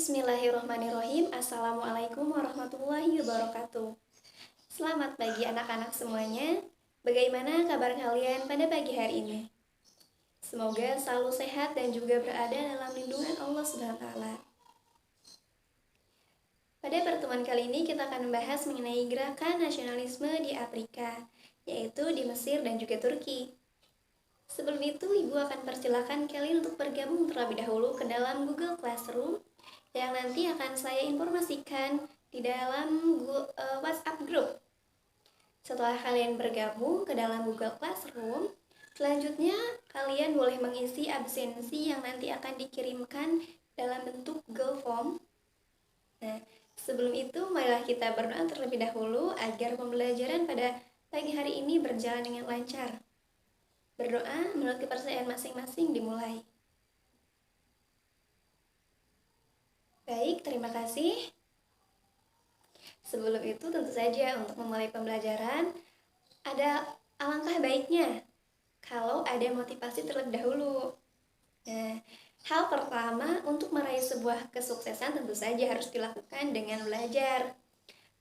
Bismillahirrahmanirrahim. Assalamualaikum warahmatullahi wabarakatuh. Selamat pagi anak-anak semuanya. Bagaimana kabar kalian pada pagi hari ini? Semoga selalu sehat dan juga berada dalam lindungan Allah SWT. Pada pertemuan kali ini kita akan membahas mengenai gerakan nasionalisme di Afrika, yaitu di Mesir dan juga Turki. Sebelum itu, Ibu akan persilakan kalian untuk bergabung terlebih dahulu ke dalam Google Classroom yang nanti akan saya informasikan di dalam WhatsApp group. Setelah kalian bergabung ke dalam Google Classroom, selanjutnya kalian boleh mengisi absensi yang nanti akan dikirimkan dalam bentuk Google Form. Nah, sebelum itu marilah kita berdoa terlebih dahulu agar pembelajaran pada pagi hari ini berjalan dengan lancar. Berdoa menurut kepercayaan masing-masing dimulai. Baik, terima kasih. Sebelum itu tentu saja untuk memulai pembelajaran, ada alangkah baiknya kalau ada motivasi terlebih dahulu. Nah, hal pertama untuk meraih sebuah kesuksesan tentu saja harus dilakukan dengan belajar.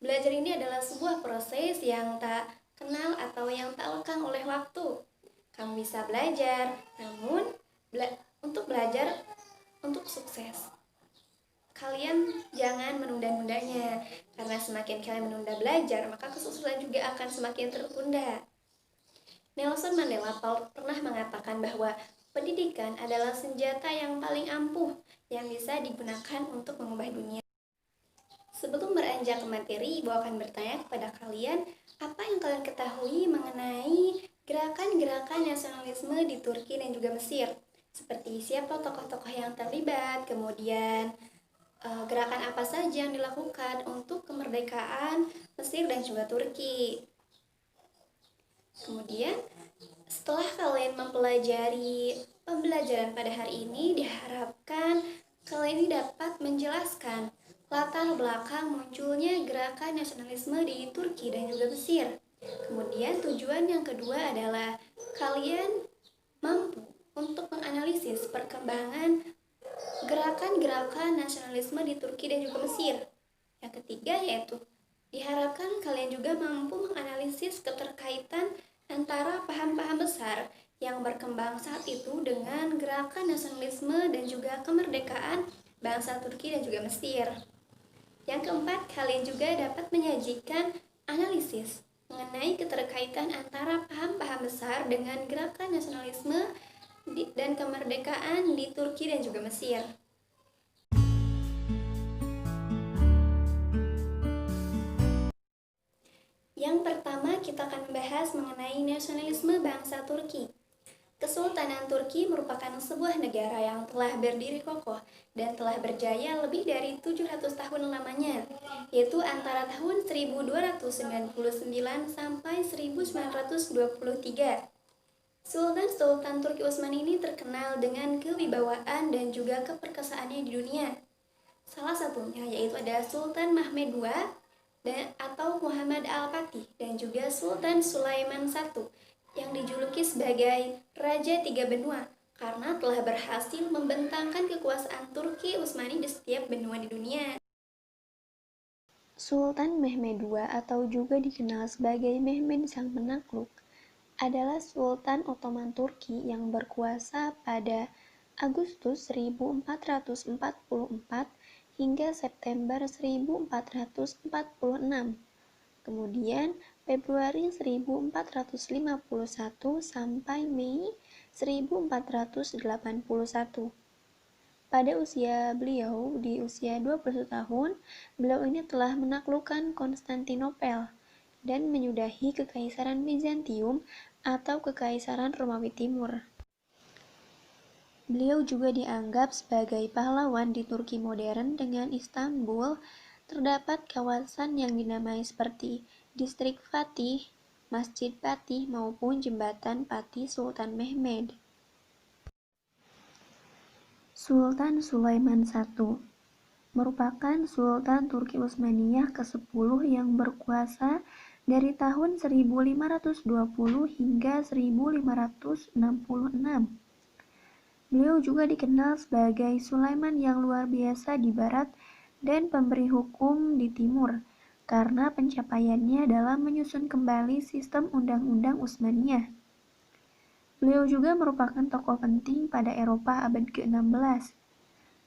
Belajar ini adalah sebuah proses yang tak kenal atau yang tak lekang oleh waktu. Kamu bisa belajar, namun untuk belajar untuk sukses, kalian jangan menunda-nundanya, karena semakin kalian menunda belajar, maka kesuksesan juga akan semakin tertunda. Nelson Mandela pernah mengatakan bahwa pendidikan adalah senjata yang paling ampuh yang bisa digunakan untuk mengubah dunia. Sebelum beranjak ke materi, Ibu akan bertanya kepada kalian, apa yang kalian ketahui mengenai gerakan-gerakan nasionalisme di Turki dan juga Mesir? Seperti siapa tokoh-tokoh yang terlibat, kemudian gerakan apa saja yang dilakukan untuk kemerdekaan Mesir dan juga Turki. Kemudian setelah kalian mempelajari pembelajaran pada hari ini, diharapkan kalian ini dapat menjelaskan latar belakang munculnya gerakan nasionalisme di Turki dan juga Mesir. Kemudian tujuan yang kedua adalah kalian mampu untuk menganalisis perkembangan gerakan-gerakan nasionalisme di Turki dan juga Mesir. Yang ketiga yaitu diharapkan kalian juga mampu menganalisis keterkaitan antara paham-paham besar yang berkembang saat itu dengan gerakan nasionalisme dan juga kemerdekaan bangsa Turki dan juga Mesir. Yang keempat, kalian juga dapat menyajikan analisis mengenai keterkaitan antara paham-paham besar dengan gerakan nasionalisme dan kemerdekaan di Turki dan juga Mesir. Yang pertama, kita akan membahas mengenai nasionalisme bangsa Turki. Kesultanan Turki merupakan sebuah negara yang telah berdiri kokoh dan telah berjaya lebih dari 700 tahun lamanya, yaitu antara tahun 1299 sampai 1923. Sultan Turki Utsmani ini terkenal dengan kewibawaan dan juga keperkasaannya di dunia. Salah satunya yaitu ada Sultan Mehmed II atau Muhammad Al-Fatih dan juga Sultan Sulaiman I yang dijuluki sebagai Raja Tiga Benua karena telah berhasil membentangkan kekuasaan Turki Utsmani di setiap benua di dunia. Sultan Mehmed II atau juga dikenal sebagai Mehmed Sang Penakluk adalah Sultan Ottoman Turki yang berkuasa pada Agustus 1444 hingga September 1446. Kemudian Februari 1451 sampai Mei 1481. Pada usia beliau di usia 21 tahun, beliau ini telah menaklukkan Konstantinopel dan menyudahi Kekaisaran Bizantium atau Kekaisaran Romawi Timur. Beliau juga dianggap sebagai pahlawan di Turki modern. Dengan Istanbul, terdapat kawasan yang dinamai seperti Distrik Fatih, Masjid Fatih maupun Jembatan Fatih Sultan Mehmed. Sultan Sulaiman I merupakan Sultan Turki Utsmaniyah ke-10 yang berkuasa dari tahun 1520 hingga 1566. Beliau juga dikenal sebagai Sulaiman yang luar biasa di barat dan pemberi hukum di timur, karena pencapaiannya dalam menyusun kembali sistem undang-undang Utsmaniyah. Beliau juga merupakan tokoh penting pada Eropa abad ke-16.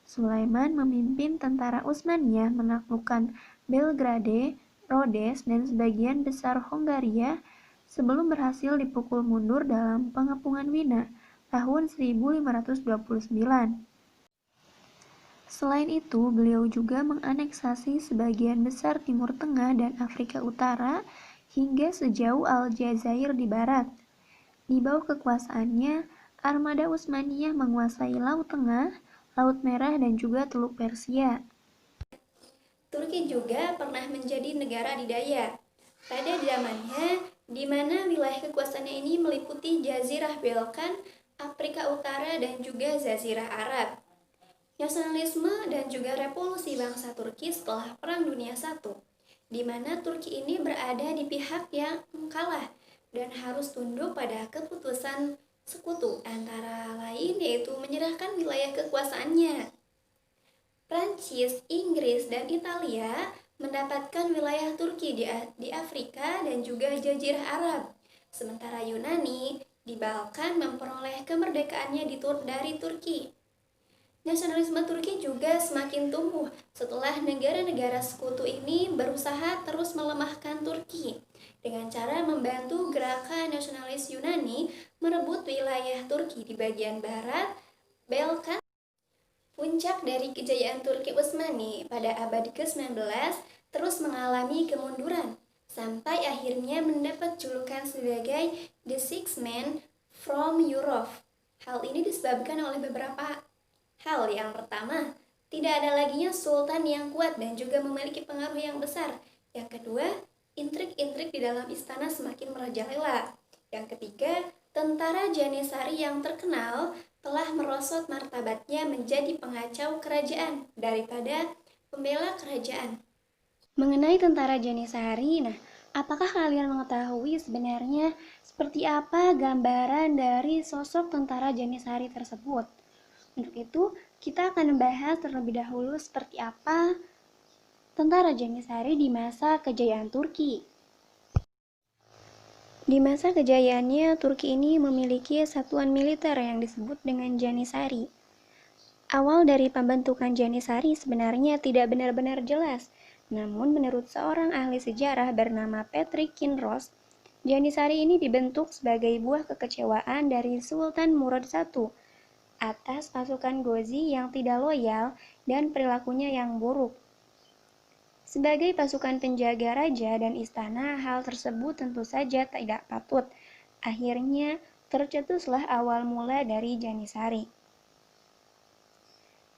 Sulaiman memimpin tentara Utsmaniyah menaklukkan Belgrade, Rhodes, dan sebagian besar Hongaria sebelum berhasil dipukul mundur dalam pengepungan Wina tahun 1529. Selain itu, beliau juga menganeksasi sebagian besar Timur Tengah dan Afrika Utara hingga sejauh Aljazair di barat. Di bawah kekuasaannya, armada Utsmaniyah menguasai Laut Tengah, Laut Merah, dan juga Teluk Persia. Turki juga pernah menjadi negara adidaya. Pada zamannya, di mana wilayah kekuasaannya ini meliputi Jazirah Balkan, Afrika Utara, dan juga Jazirah Arab. Nasionalisme dan juga revolusi bangsa Turki setelah Perang Dunia I, di mana Turki ini berada di pihak yang kalah dan harus tunduk pada keputusan sekutu, antara lain yaitu menyerahkan wilayah kekuasaannya. Prancis, Inggris, dan Italia mendapatkan wilayah Turki di Afrika dan juga Jazirah Arab. Sementara Yunani di Balkan memperoleh kemerdekaannya dari Turki. Nasionalisme Turki juga semakin tumbuh setelah negara-negara sekutu ini berusaha terus melemahkan Turki dengan cara membantu gerakan nasionalis Yunani merebut wilayah Turki di bagian barat Balkan. Puncak dari kejayaan Turki Utsmani pada abad ke-19 terus mengalami kemunduran sampai akhirnya mendapat julukan sebagai The Six Men from Europe. Hal ini disebabkan oleh beberapa hal. Yang pertama, tidak ada laginya sultan yang kuat dan juga memiliki pengaruh yang besar. Yang kedua, intrik-intrik di dalam istana semakin merajalela. Yang ketiga, tentara Janisari yang terkenal telah merosot martabatnya menjadi pengacau kerajaan daripada pembela kerajaan. Mengenai tentara Janisari, apakah kalian mengetahui sebenarnya seperti apa gambaran dari sosok tentara Janisari tersebut? Untuk itu, kita akan membahas terlebih dahulu seperti apa tentara Janisari di masa kejayaan Turki. Di masa kejayaannya, Turki ini memiliki satuan militer yang disebut dengan Janisari. Awal dari pembentukan Janisari sebenarnya tidak benar-benar jelas, namun menurut seorang ahli sejarah bernama Patrick Kinross, Janisari ini dibentuk sebagai buah kekecewaan dari Sultan Murad I atas pasukan Ghozi yang tidak loyal dan perilakunya yang buruk. Sebagai pasukan penjaga raja dan istana, hal tersebut tentu saja tidak patut. Akhirnya, tercetuslah awal mula dari Janisari.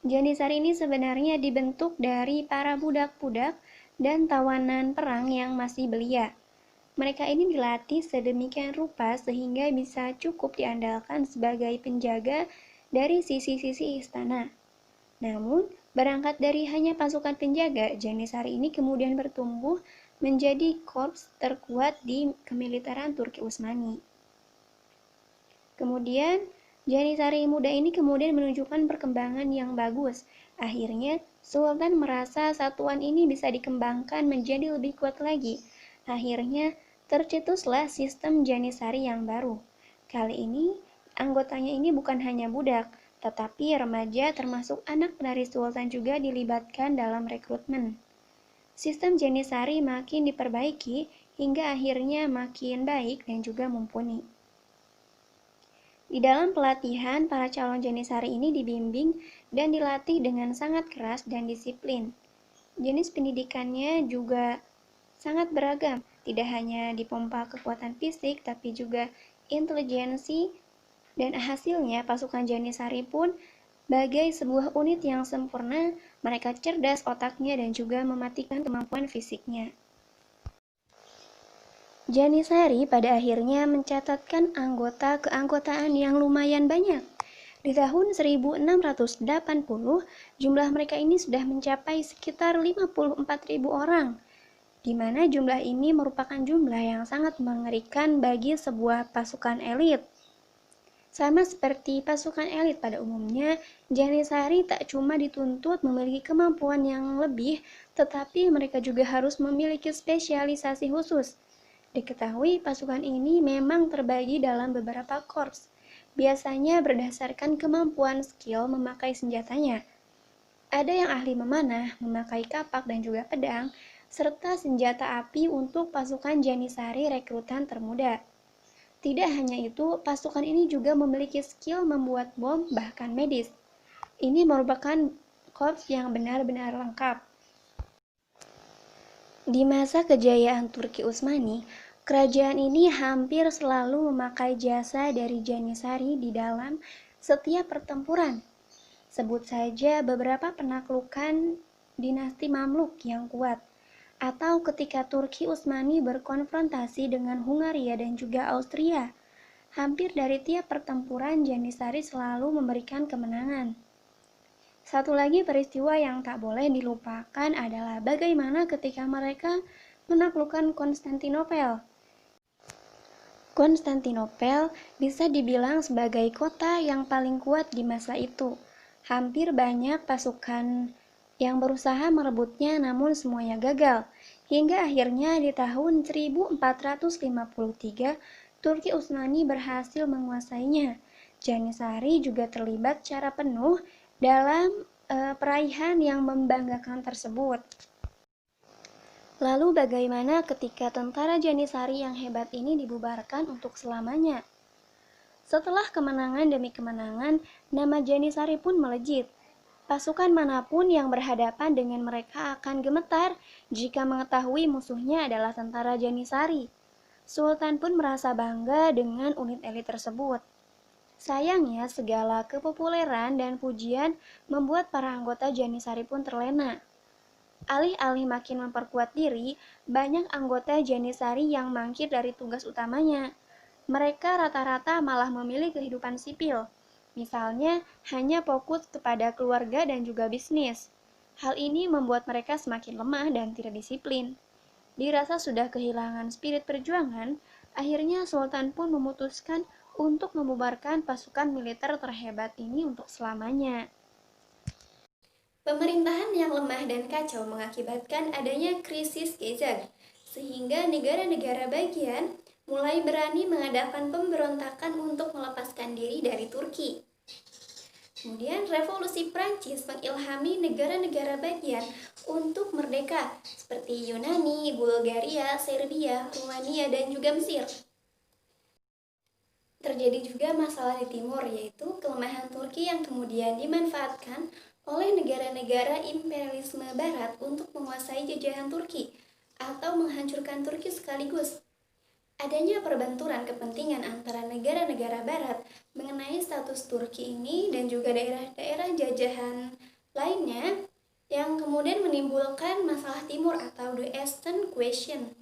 Janisari ini sebenarnya dibentuk dari para budak-budak dan tawanan perang yang masih belia. Mereka ini dilatih sedemikian rupa sehingga bisa cukup diandalkan sebagai penjaga dari sisi-sisi istana. Namun, berangkat dari hanya pasukan penjaga, Janisari ini kemudian bertumbuh menjadi korps terkuat di kemiliteran Turki Utsmani. Kemudian, Janisari muda ini kemudian menunjukkan perkembangan yang bagus. Akhirnya, Sultan merasa satuan ini bisa dikembangkan menjadi lebih kuat lagi. Akhirnya, tercetuslah sistem Janisari yang baru. Kali ini, anggotanya ini bukan hanya budak, tetapi remaja termasuk anak dari Sultan juga dilibatkan dalam rekrutmen. Sistem Janisari makin diperbaiki hingga akhirnya makin baik dan juga mumpuni. Di dalam pelatihan, para calon Janisari ini dibimbing dan dilatih dengan sangat keras dan disiplin. Jenis pendidikannya juga sangat beragam, tidak hanya dipompa kekuatan fisik, tapi juga intelijensi, dan hasilnya pasukan Janisari pun bagai sebuah unit yang sempurna. Mereka cerdas otaknya dan juga mematikan kemampuan fisiknya. Janisari pada akhirnya mencatatkan anggota keanggotaan yang lumayan banyak. Di tahun 1680, jumlah mereka ini sudah mencapai sekitar 54.000 orang, di mana jumlah ini merupakan jumlah yang sangat mengerikan bagi sebuah pasukan elit. Sama seperti pasukan elit pada umumnya, Janissary tak cuma dituntut memiliki kemampuan yang lebih, tetapi mereka juga harus memiliki spesialisasi khusus. Diketahui pasukan ini memang terbagi dalam beberapa korps, biasanya berdasarkan kemampuan skill memakai senjatanya. Ada yang ahli memanah, memakai kapak dan juga pedang, serta senjata api untuk pasukan Janissary rekrutan termuda. Tidak hanya itu, pasukan ini juga memiliki skill membuat bom bahkan medis. Ini merupakan korps yang benar-benar lengkap. Di masa kejayaan Turki Utsmani, kerajaan ini hampir selalu memakai jasa dari Janissary di dalam setiap pertempuran. Sebut saja beberapa penaklukan dinasti Mamluk yang kuat, atau ketika Turki Utsmani berkonfrontasi dengan Hungaria dan juga Austria. Hampir dari tiap pertempuran Janissary selalu memberikan kemenangan. Satu lagi peristiwa yang tak boleh dilupakan adalah bagaimana ketika mereka menaklukkan Konstantinopel. Konstantinopel bisa dibilang sebagai kota yang paling kuat di masa itu. Hampir banyak pasukan yang berusaha merebutnya namun semuanya gagal. Hingga akhirnya di tahun 1453, Turki Utsmani berhasil menguasainya. Janissary juga terlibat secara penuh dalam peraihan yang membanggakan tersebut. Lalu bagaimana ketika tentara Janissary yang hebat ini dibubarkan untuk selamanya? Setelah kemenangan demi kemenangan, nama Janissary pun melejit. Pasukan manapun yang berhadapan dengan mereka akan gemetar jika mengetahui musuhnya adalah tentara Janissary. Sultan pun merasa bangga dengan unit elit tersebut. Sayangnya, segala kepopuleran dan pujian membuat para anggota Janissary pun terlena. Alih-alih makin memperkuat diri, banyak anggota Janissary yang mangkir dari tugas utamanya. Mereka rata-rata malah memilih kehidupan sipil. Misalnya, hanya fokus kepada keluarga dan juga bisnis. Hal ini membuat mereka semakin lemah dan tidak disiplin. Dirasa sudah kehilangan spirit perjuangan, akhirnya Sultan pun memutuskan untuk membubarkan pasukan militer terhebat ini untuk selamanya. Pemerintahan yang lemah dan kacau mengakibatkan adanya krisis Kazakh, sehingga negara-negara bagian mulai berani mengadakan pemberontakan untuk melepaskan diri dari Turki. Kemudian revolusi Prancis mengilhami negara-negara bagian untuk merdeka seperti Yunani, Bulgaria, Serbia, Rumania, dan juga Mesir. Terjadi juga masalah di timur, yaitu kelemahan Turki yang kemudian dimanfaatkan oleh negara-negara imperialisme barat untuk menguasai jajahan Turki atau menghancurkan Turki sekaligus. Adanya perbenturan kepentingan antara negara-negara barat mengenai status Turki ini dan juga daerah-daerah jajahan lainnya yang kemudian menimbulkan masalah timur atau the Eastern Question.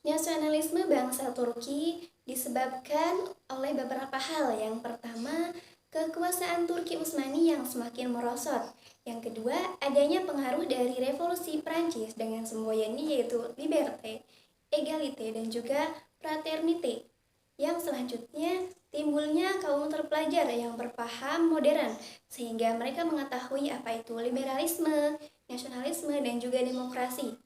Nasionalisme bangsa Turki disebabkan oleh beberapa hal. Yang pertama, kekuasaan Turki Utsmani yang semakin merosot. Yang kedua, adanya pengaruh dari revolusi Prancis dengan semboyannya yaitu liberté, égalité, dan juga fraternité. Yang selanjutnya, timbulnya kaum terpelajar yang berpaham modern, sehingga mereka mengetahui apa itu liberalisme, nasionalisme, dan juga demokrasi.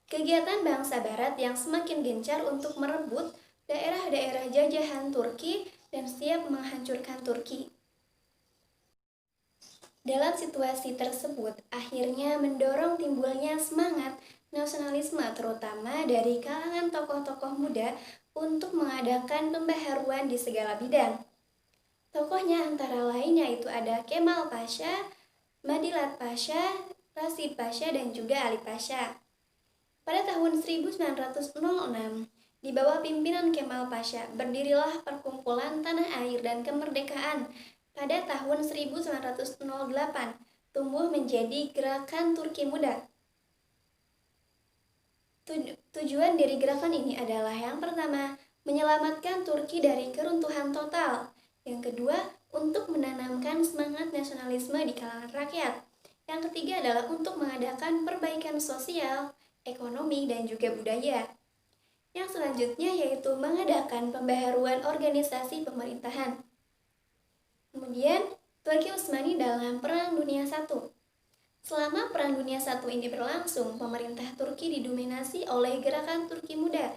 Kegiatan bangsa barat yang semakin gencar untuk merebut daerah-daerah jajahan Turki dan siap menghancurkan Turki. Dalam situasi tersebut, akhirnya mendorong timbulnya semangat nasionalisme terutama dari kalangan tokoh-tokoh muda untuk mengadakan pembaharuan di segala bidang. Tokohnya antara lain yaitu ada Kemal Pasha, Madilat Pasha, Rashid Pasha, dan juga Ali Pasha. Pada tahun 1906, di bawah pimpinan Kemal Pasha, berdirilah Perkumpulan Tanah Air dan Kemerdekaan. Pada tahun 1908, tumbuh menjadi Gerakan Turki Muda. Tujuan dari gerakan ini adalah yang pertama, menyelamatkan Turki dari keruntuhan total. Yang kedua, untuk menanamkan semangat nasionalisme di kalangan rakyat. Yang ketiga adalah untuk mengadakan perbaikan sosial, ekonomi, dan juga budaya. Yang selanjutnya yaitu mengadakan pembaharuan organisasi pemerintahan. Kemudian, Turki Utsmani dalam Perang Dunia I. Selama Perang Dunia I ini berlangsung, pemerintah Turki didominasi oleh gerakan Turki Muda.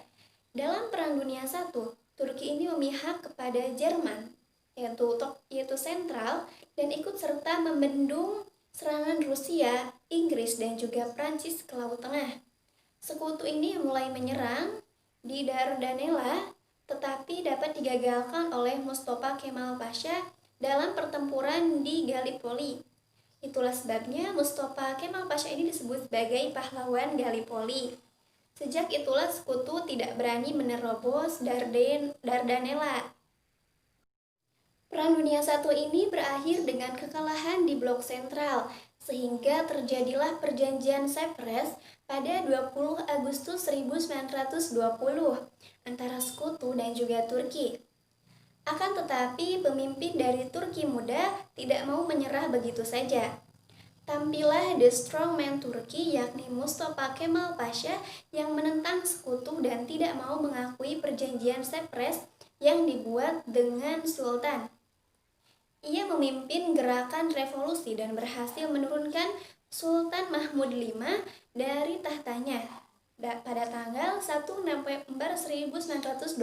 Dalam Perang Dunia I, Turki ini memihak kepada Jerman, yaitu sentral, dan ikut serta membendung serangan Rusia, Inggris, dan juga Prancis ke Laut Tengah. Sekutu ini mulai menyerang di Dardanella, tetapi dapat digagalkan oleh Mustafa Kemal Pasha dalam pertempuran di Gallipoli. Itulah sebabnya Mustafa Kemal Pasha ini disebut sebagai pahlawan Gallipoli. Sejak itulah sekutu tidak berani menerobos Dardanella. Perang Dunia I ini berakhir dengan kekalahan di blok sentral, sehingga terjadilah perjanjian Sevres pada 20 Agustus 1920 antara sekutu dan juga Turki. Akan tetapi pemimpin dari Turki Muda tidak mau menyerah begitu saja. Tampillah The Strongman Turki yakni Mustafa Kemal Pasha yang menentang sekutu dan tidak mau mengakui perjanjian Sevres yang dibuat dengan Sultan. Ia memimpin gerakan revolusi dan berhasil menurunkan Sultan Mahmud V dari tahtanya pada tanggal 1 November 1923.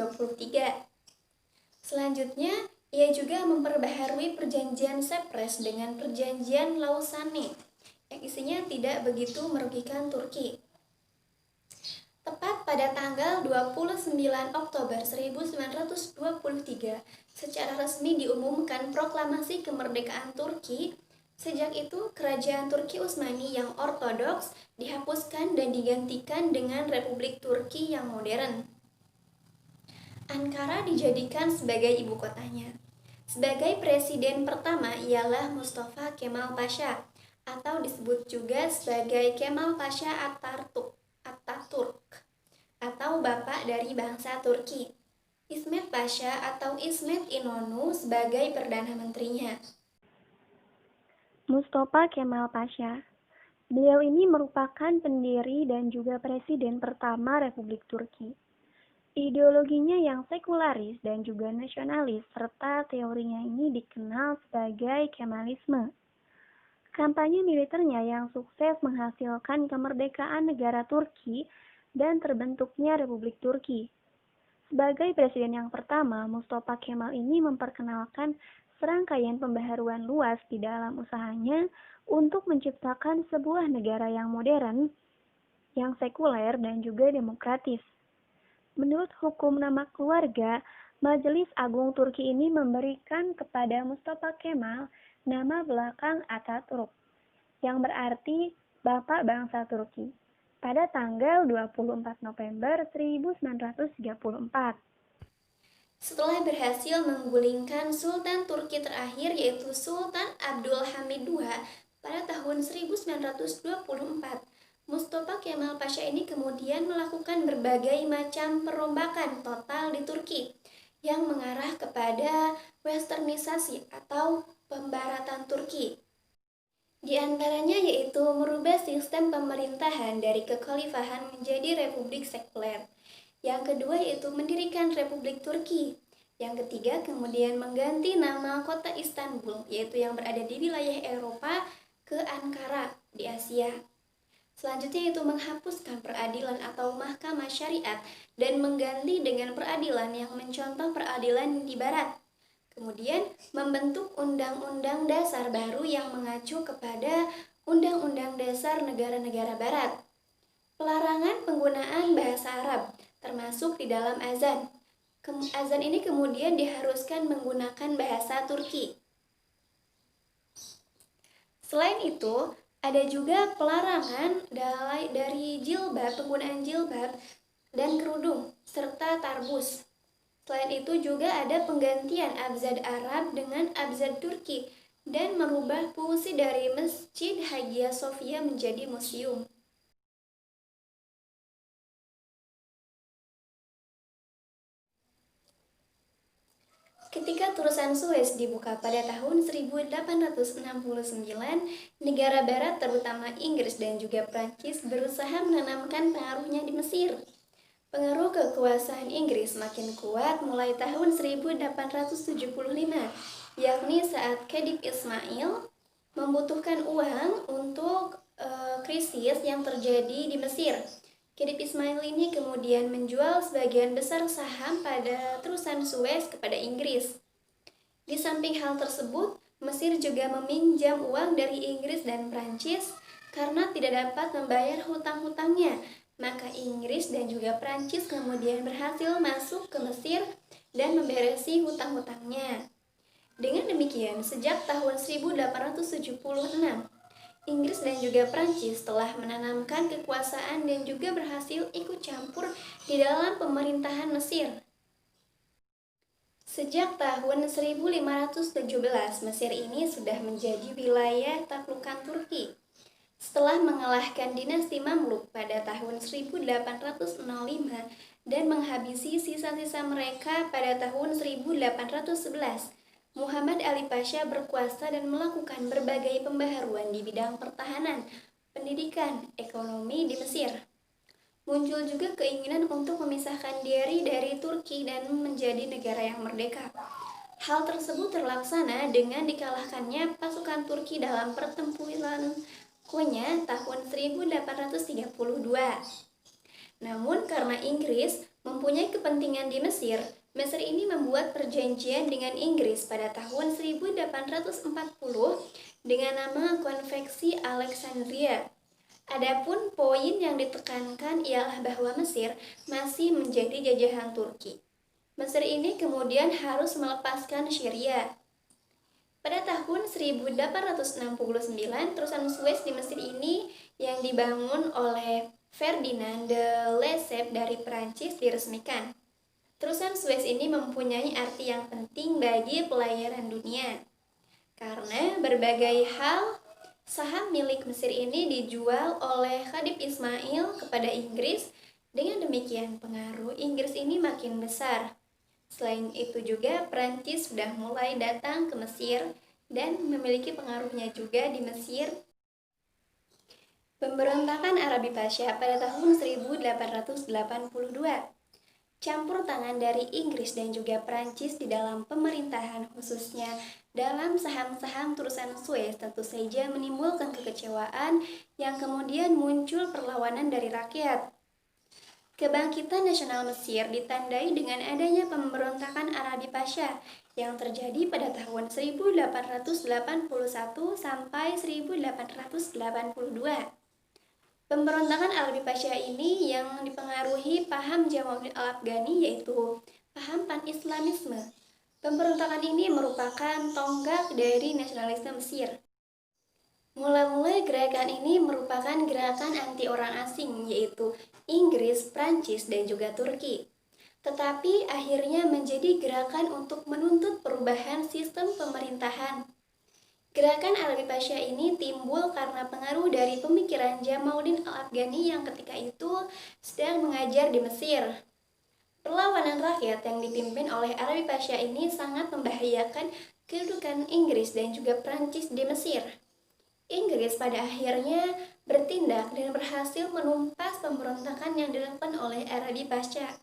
Selanjutnya, ia juga memperbaharui perjanjian Sevres dengan perjanjian Lausanne yang isinya tidak begitu merugikan Turki. Tepat pada tanggal 29 Oktober 1923, secara resmi diumumkan proklamasi kemerdekaan Turki. Sejak itu, kerajaan Turki Utsmani yang ortodoks dihapuskan dan digantikan dengan Republik Turki yang modern. Ankara dijadikan sebagai ibu kotanya. Sebagai presiden pertama ialah Mustafa Kemal Pasha, atau disebut juga sebagai Kemal Pasha Atatürk, atau bapak dari bangsa Turki. İsmet Pasha atau İsmet İnönü sebagai perdana menterinya. Mustafa Kemal Pasha. Beliau ini merupakan pendiri dan juga presiden pertama Republik Turki. Ideologinya yang sekularis dan juga nasionalis serta teorinya ini dikenal sebagai Kemalisme. Kampanye militernya yang sukses menghasilkan kemerdekaan negara Turki dan terbentuknya Republik Turki. Sebagai presiden yang pertama, Mustafa Kemal ini memperkenalkan serangkaian pembaharuan luas di dalam usahanya untuk menciptakan sebuah negara yang modern, yang sekuler dan juga demokratis. Menurut hukum nama keluarga, Majelis Agung Turki ini memberikan kepada Mustafa Kemal nama belakang Atatürk, yang berarti Bapak Bangsa Turki, pada tanggal 24 November 1934. Setelah berhasil menggulingkan Sultan Turki terakhir yaitu Sultan Abdul Hamid II pada tahun 1924, Mustafa Kemal Pasha ini kemudian melakukan berbagai macam perombakan total di Turki yang mengarah kepada westernisasi atau pembaratan Turki. Di antaranya yaitu merubah sistem pemerintahan dari kekhalifahan menjadi republik sekuler. Yang kedua yaitu mendirikan Republik Turki. Yang ketiga kemudian mengganti nama kota Istanbul, yaitu yang berada di wilayah Eropa, ke Ankara di Asia. Selanjutnya yaitu menghapuskan peradilan atau mahkamah syariat dan mengganti dengan peradilan yang mencontoh peradilan di barat. Kemudian membentuk undang-undang dasar baru yang mengacu kepada undang-undang dasar negara-negara barat. Pelarangan penggunaan bahasa Arab termasuk di dalam azan. Azan ini kemudian diharuskan menggunakan bahasa Turki. Selain itu, ada juga pelarangan dari jilbab, penggunaan jilbab dan kerudung, serta tarbus. Selain itu juga ada penggantian abjad Arab dengan abjad Turki dan merubah fungsi dari Masjid Hagia Sophia menjadi museum. Ketika Turusan Suez dibuka pada tahun 1869, negara barat terutama Inggris dan juga Prancis berusaha menanamkan pengaruhnya di Mesir. Pengaruh kekuasaan Inggris makin kuat mulai tahun 1875, yakni saat Khedive Ismail membutuhkan uang untuk krisis yang terjadi di Mesir. Khedive Ismail ini kemudian menjual sebagian besar saham pada terusan Suez kepada Inggris. Di samping hal tersebut, Mesir juga meminjam uang dari Inggris dan Prancis karena tidak dapat membayar hutang-hutangnya. Maka Inggris dan juga Prancis kemudian berhasil masuk ke Mesir dan memberesi hutang-hutangnya. Dengan demikian, sejak tahun 1876, Inggris dan juga Prancis telah menanamkan kekuasaan dan juga berhasil ikut campur di dalam pemerintahan Mesir. Sejak tahun 1517, Mesir ini sudah menjadi wilayah taklukan Turki. Setelah mengalahkan dinasti Mamluk pada tahun 1805 dan menghabisi sisa-sisa mereka pada tahun 1811, Muhammad Ali Pasha berkuasa dan melakukan berbagai pembaharuan di bidang pertahanan, pendidikan, ekonomi di Mesir. Muncul juga keinginan untuk memisahkan diri dari Turki dan menjadi negara yang merdeka. Hal tersebut terlaksana dengan dikalahkannya pasukan Turki dalam pertempuran Konya tahun 1832. Namun karena Inggris mempunyai kepentingan di Mesir, Mesir ini membuat perjanjian dengan Inggris pada tahun 1840 dengan nama Konveksi Alexandria. Adapun poin yang ditekankan ialah bahwa Mesir masih menjadi jajahan Turki. Mesir ini kemudian harus melepaskan Syria. Pada tahun 1869, terusan Suez di Mesir ini yang dibangun oleh Ferdinand de Lesseps dari Prancis diresmikan. Terusan Suez ini mempunyai arti yang penting bagi pelayaran dunia. Karena berbagai hal, saham milik Mesir ini dijual oleh Khedive Ismail kepada Inggris. Dengan demikian, pengaruh Inggris ini makin besar. Selain itu juga Prancis sudah mulai datang ke Mesir dan memiliki pengaruhnya juga di Mesir. Pemberontakan Arabi Pasha pada tahun 1882. Campur tangan dari Inggris dan juga Prancis di dalam pemerintahan khususnya dalam saham-saham terusan Suez tentu saja menimbulkan kekecewaan yang kemudian muncul perlawanan dari rakyat. Kebangkitan nasional Mesir ditandai dengan adanya pemberontakan Arabi Pasha yang terjadi pada tahun 1881 sampai 1882. Pemberontakan Arabi Pasha ini yang dipengaruhi paham Jamaluddin Al-Afghani yaitu paham pan-Islamisme. Pemberontakan ini merupakan tonggak dari nasionalisme Mesir. Mula-mula gerakan ini merupakan gerakan anti orang asing yaitu Inggris, Prancis, dan juga Turki. Tetapi akhirnya menjadi gerakan untuk menuntut perubahan sistem pemerintahan. Gerakan Arabi Pasha ini timbul karena pengaruh dari pemikiran Jamaluddin Al-Afghani yang ketika itu sedang mengajar di Mesir. Perlawanan rakyat yang dipimpin oleh Arabi Pasha ini sangat membahayakan kedudukan Inggris dan juga Prancis di Mesir. Inggris pada akhirnya bertindak dan berhasil menumpas pemberontakan yang dilakukan oleh Arabi Pasha.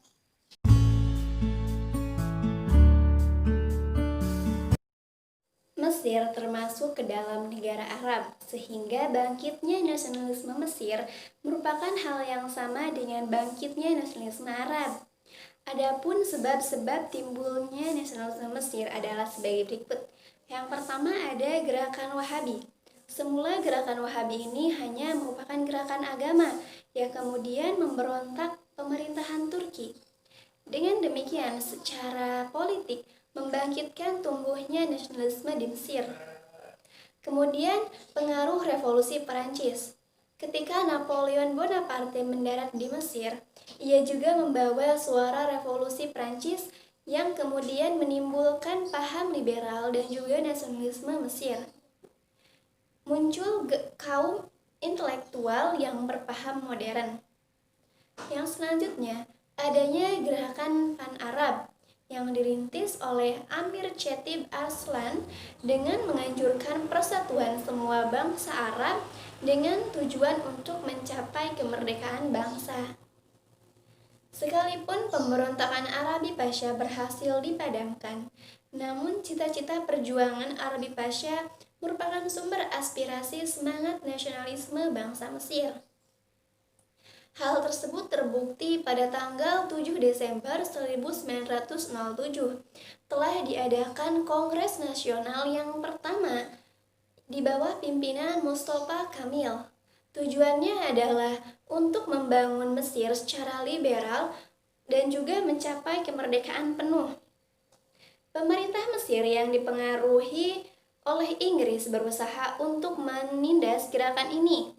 Mesir termasuk ke dalam negara Arab, sehingga bangkitnya nasionalisme Mesir merupakan hal yang sama dengan bangkitnya nasionalisme Arab. Adapun sebab-sebab timbulnya nasionalisme Mesir adalah sebagai berikut. Yang pertama ada gerakan Wahabi. Semula gerakan Wahabi ini hanya merupakan gerakan agama yang kemudian memberontak pemerintahan Turki. Dengan demikian, secara politik membangkitkan tumbuhnya nasionalisme di Mesir. Kemudian, pengaruh revolusi Perancis. Ketika Napoleon Bonaparte mendarat di Mesir, ia juga membawa suara revolusi Perancis yang kemudian menimbulkan paham liberal dan juga nasionalisme Mesir. Muncul kaum intelektual yang berpaham modern. Yang selanjutnya, adanya gerakan Pan-Arab yang dirintis oleh Amir Chetib Arslan dengan menganjurkan persatuan semua bangsa Arab dengan tujuan untuk mencapai kemerdekaan bangsa. Sekalipun pemberontakan Arabi Pasha berhasil dipadamkan, namun cita-cita perjuangan Arabi Pasha merupakan sumber aspirasi semangat nasionalisme bangsa Mesir. Hal tersebut terbukti pada tanggal 7 Desember 1907 telah diadakan Kongres Nasional yang pertama di bawah pimpinan Mustafa Kamil. Tujuannya adalah untuk membangun Mesir secara liberal dan juga mencapai kemerdekaan penuh. Pemerintah Mesir yang dipengaruhi oleh Inggris berusaha untuk menindas gerakan ini.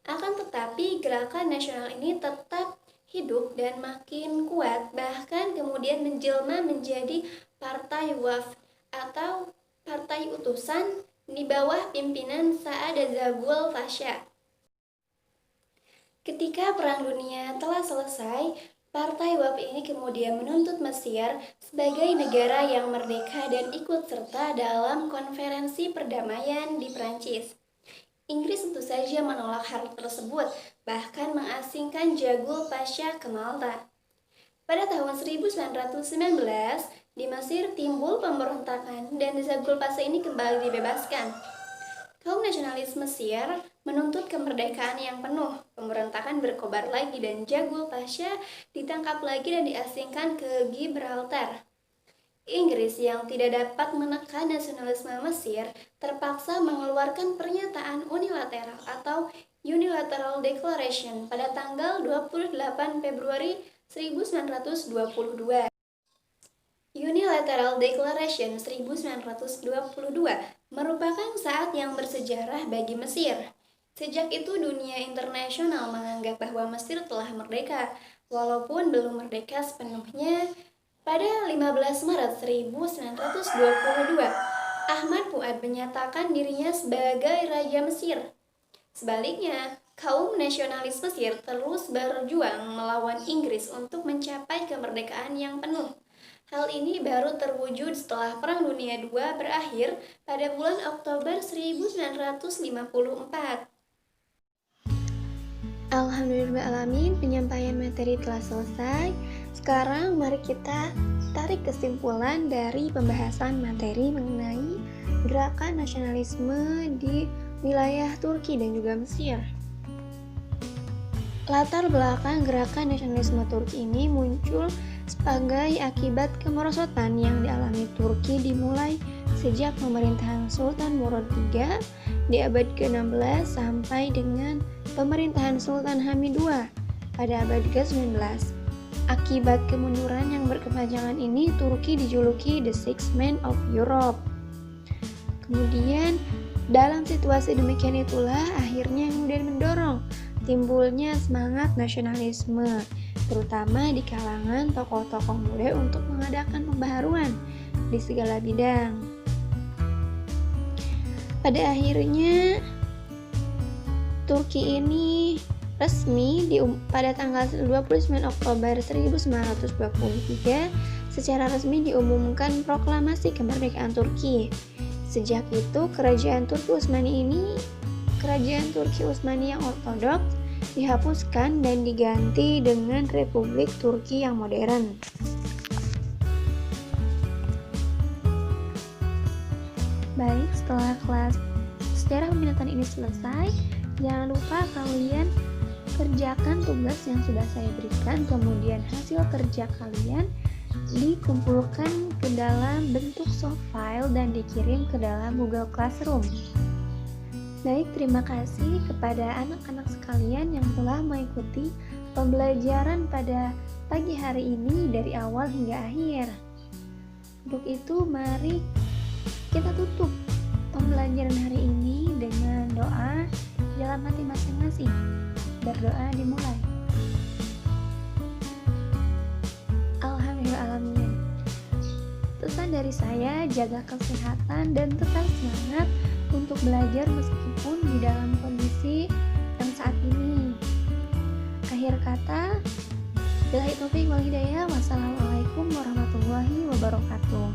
Akan tetapi gerakan nasional ini tetap hidup dan makin kuat, bahkan kemudian menjelma menjadi Partai Wafd atau Partai Utusan di bawah pimpinan Saad Zaghloul Pasha. Ketika Perang Dunia telah selesai, Partai Wafd ini kemudian menuntut Mesir sebagai negara yang merdeka dan ikut serta dalam konferensi perdamaian di Prancis. Inggris tentu saja menolak hal tersebut, bahkan mengasingkan Zaghloul Pasha ke Malta. Pada tahun 1919, di Mesir timbul pemberontakan dan Zaghloul Pasha ini kembali dibebaskan. Kaum nasionalis Mesir menuntut kemerdekaan yang penuh. Pemberontakan berkobar lagi dan Zaghloul Pasha ditangkap lagi dan diasingkan ke Gibraltar. Inggris yang tidak dapat menekan nasionalisme Mesir terpaksa mengeluarkan pernyataan unilateral atau Unilateral Declaration pada tanggal 28 Februari 1922. Unilateral Declaration 1922 merupakan saat yang bersejarah bagi Mesir. Sejak itu dunia internasional menganggap bahwa Mesir telah merdeka, walaupun belum merdeka sepenuhnya. Pada 15 Maret 1922, Ahmad Fuad menyatakan dirinya sebagai Raja Mesir. Sebaliknya, kaum nasionalis Mesir terus berjuang melawan Inggris untuk mencapai kemerdekaan yang penuh. Hal ini baru terwujud setelah Perang Dunia II berakhir pada bulan Oktober 1954. Alhamdulillahirrahmanirrahim, penyampaian materi telah selesai. Sekarang mari kita tarik kesimpulan dari pembahasan materi mengenai gerakan nasionalisme di wilayah Turki dan juga Mesir. Latar belakang gerakan nasionalisme Turki ini muncul sebagai akibat kemerosotan yang dialami Turki dimulai sejak pemerintahan Sultan Murad III di abad ke-16 sampai dengan pemerintahan Sultan Hamid II pada abad ke-19. Akibat kemunduran yang berkepanjangan ini, Turki dijuluki The Sixth Man of Europe. Kemudian, dalam situasi demikian itulah akhirnya kemudian mendorong timbulnya semangat nasionalisme, terutama di kalangan tokoh-tokoh muda untuk mengadakan pembaharuan di segala bidang. Pada akhirnya, Turki ini resmi pada tanggal 29 Oktober 1923 secara resmi diumumkan proklamasi kemerdekaan Turki. Sejak itu, kerajaan Turki Utsmani yang ortodoks dihapuskan dan diganti dengan Republik Turki yang modern. Baik, setelah kelas sejarah peminatan ini selesai, jangan lupa kalian kerjakan tugas yang sudah saya berikan, kemudian hasil kerja kalian dikumpulkan ke dalam bentuk soft file dan dikirim ke dalam Google Classroom. Baik, terima kasih kepada anak-anak sekalian yang telah mengikuti pembelajaran pada pagi hari ini dari awal hingga akhir. Untuk itu, mari kita tutup pembelajaran hari ini dengan doa dalam hati masing-masing. Berdoa dimulai. Alhamdulillahirrahmanirrahim. Pesan dari saya, jaga kesehatan dan tetap semangat untuk belajar meskipun di dalam kondisi yang saat ini. Akhir kata, billahi taufiq wal hidayah. Wassalamualaikum warahmatullahi wabarakatuh.